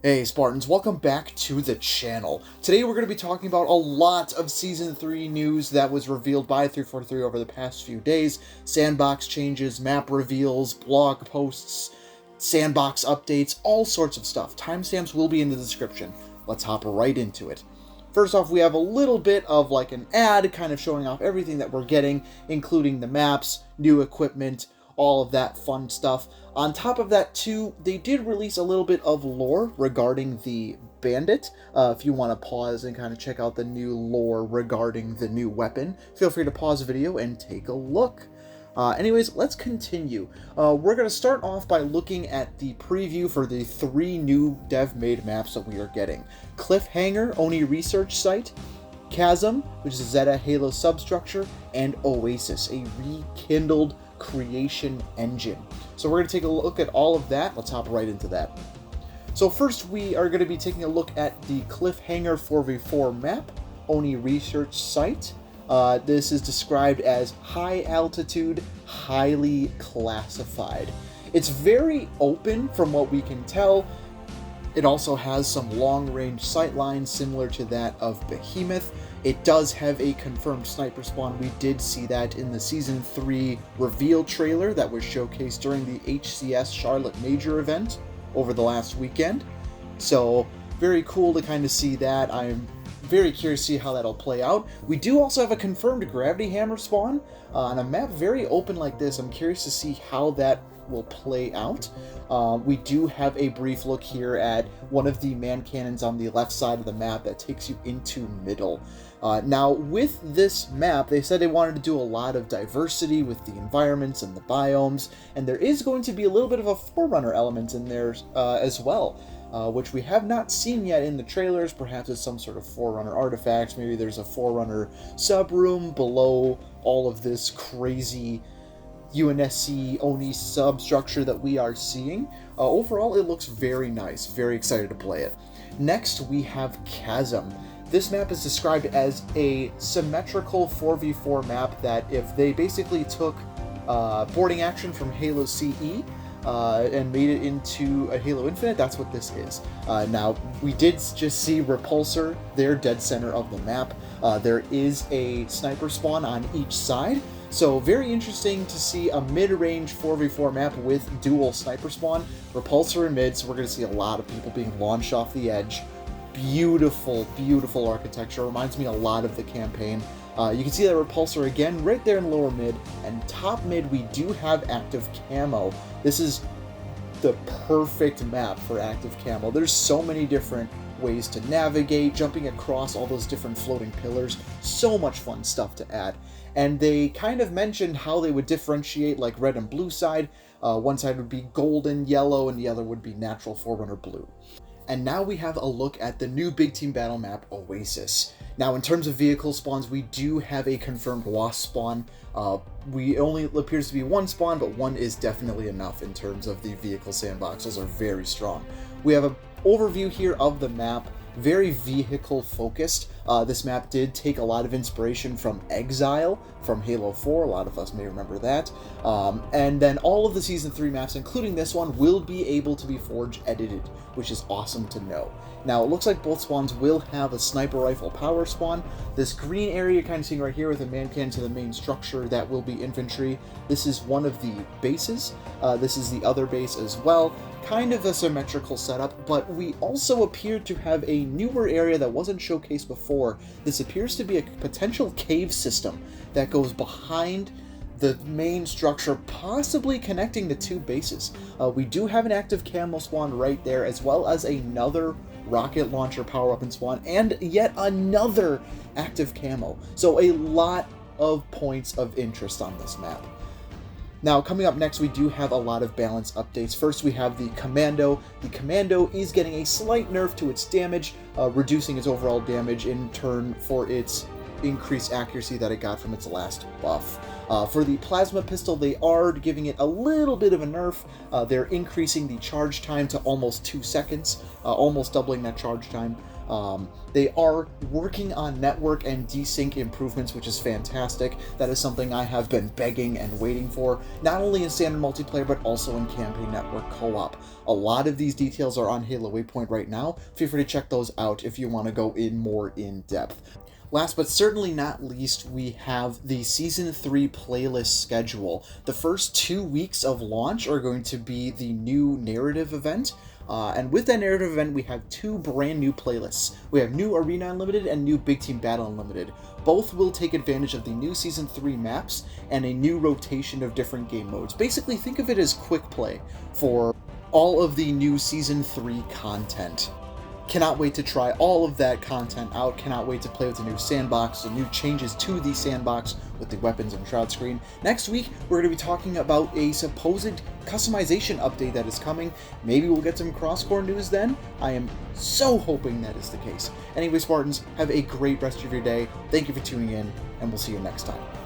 Hey Spartans, welcome back to the channel. Today we're going to be talking about a lot of Season 3 news that was revealed by 343 over the past few days. Sandbox changes, map reveals, blog posts, sandbox updates, all sorts of stuff. Timestamps will be in the description. Let's hop right into it. First off, we have a little bit of like an ad kind of showing off everything that we're getting, including the maps, new equipment, all of that fun stuff. On top of that, too, they did release a little bit of lore regarding the Bandit. If you want to pause and kind of check out the new lore regarding the new weapon, feel free to pause the video and take a look. Anyways, let's continue. We're going to start off by looking at the preview for the 3 new dev-made maps that we are getting. Cliffhanger, Oni Research Site, Chasm, which is a Zeta Halo substructure, and Oasis, a rekindled creation engine. So we're going to take a look at all of that. Let's hop right into that. So first we are going to be taking a look at the Cliffhanger 4v4 map, Oni Research Site. This is described as high altitude, highly classified. It's very open from what we can tell. It also has some long-range sight lines similar to that of Behemoth. It does have a confirmed sniper spawn. We did see that in the Season 3 reveal trailer that was showcased during the HCS Charlotte Major event over the last weekend. So, very cool to kind of see that. I'm very curious to see how that'll play out. We do also have a confirmed Gravity Hammer spawn on a map very open like this. I'm curious to see how that will play out. We do have a brief look here at one of the man cannons on the left side of the map that takes you into middle. Now, with this map, they said they wanted to do a lot of diversity with the environments and the biomes, and there is going to be a little bit of a Forerunner element in there as well, which we have not seen yet in the trailers. Perhaps it's some sort of Forerunner artifacts. Maybe there's a Forerunner sub-room below all of this crazy UNSC Oni substructure that we are seeing. Overall, it looks very nice. Very excited to play it. Next, we have Chasm. This map is described as a symmetrical 4v4 map that if they basically took boarding action from Halo CE and made it into a Halo Infinite, that's what this is. Now, we did just see Repulsor there, dead center of the map. There is a sniper spawn on each side. So very interesting to see a mid-range 4v4 map with dual sniper spawn, Repulsor in mid, so we're going to see a lot of people being launched off the edge. Beautiful, beautiful architecture. Reminds me a lot of the campaign. You can see that Repulsor again right there in lower mid, and top mid we do have active camo. This is the perfect map for active camo. There's so many different ways to navigate, jumping across all those different floating pillars. So much fun stuff to add. And they kind of mentioned how they would differentiate like red and blue side. One side would be golden yellow and the other would be natural Forerunner blue. And now we have a look at the new big team battle map, Oasis. Now in terms of vehicle spawns, we do have a confirmed Wasp spawn. We only appears to be one spawn, but one is definitely enough in terms of the vehicle sandbox. Those are very strong. We have an overview here of the map. Very vehicle focused. This map did take a lot of inspiration from Exile from Halo 4. A lot of us may remember that. And then all of the Season 3 maps, including this one, will be able to be Forge edited, which is awesome to know. Now, it looks like both spawns will have a sniper rifle power spawn. This green area you're kind of seeing right here with a man cannon to the main structure, that will be infantry. This is one of the bases. This is the other base as well. Kind of a symmetrical setup, but we also appear to have a newer area that wasn't showcased before. This appears to be a potential cave system that goes behind the main structure, possibly connecting the two bases. We do have an active camo spawn right there, as well as another rocket launcher power-up and spawn, and yet another active camo. So a lot of points of interest on this map. Now, coming up next, we do have a lot of balance updates. First, we have the Commando. The Commando is getting a slight nerf to its damage, reducing its overall damage in turn for its increased accuracy that it got from its last buff. For the Plasma Pistol, they are giving it a little bit of a nerf. They're increasing the charge time to almost 2 seconds, almost doubling that charge time. They are working on network and desync improvements, which is fantastic. That is something I have been begging and waiting for, not only in standard multiplayer, but also in campaign network co-op. A lot of these details are on Halo Waypoint right now. Feel free to check those out if you want to go in more in depth. Last but certainly not least, we have the Season 3 playlist schedule. The first 2 weeks of launch are going to be the new narrative event. And with that narrative event, we have 2 brand new playlists. We have new Arena Unlimited and new Big Team Battle Unlimited. Both will take advantage of the new Season 3 maps and a new rotation of different game modes. Basically, think of it as quick play for all of the new Season 3 content. Cannot wait to try all of that content out. Cannot wait to play with the new sandbox, the new changes to the sandbox with the weapons and shroud screen. Next week, we're going to be talking about a supposed customization update that is coming. Maybe we'll get some cross-core news then. I am so hoping that is the case. Anyway, Spartans, have a great rest of your day. Thank you for tuning in, and we'll see you next time.